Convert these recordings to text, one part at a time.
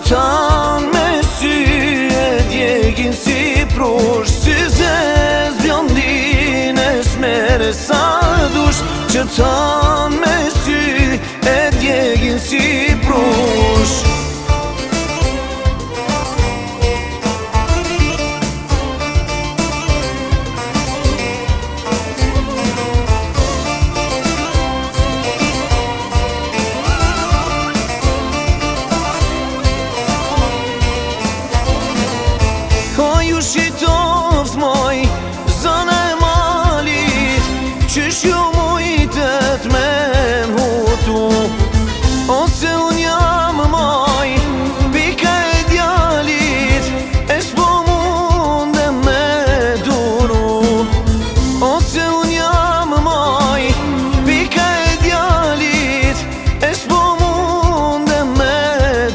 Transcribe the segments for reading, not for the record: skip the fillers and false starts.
tanë me sy e djegin si prush, si zez bjondine smere sa dush, që tanë me sy e djegin si prush. Ju shitoft moj, zënë e malit, qysh ju mujtet me m'hutu, ose unë jam moj, pika e djalit, e s'po munde me duru, ose unë jam moj, pika e djalit, e s'po munde me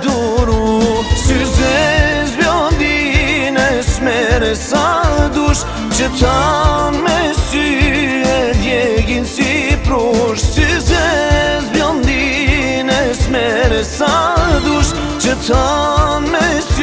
duru, si zez bjondine smere sa dush, që tanë me sy e djegin si prush, si zez bjondine smere sa dush, që tanë me sy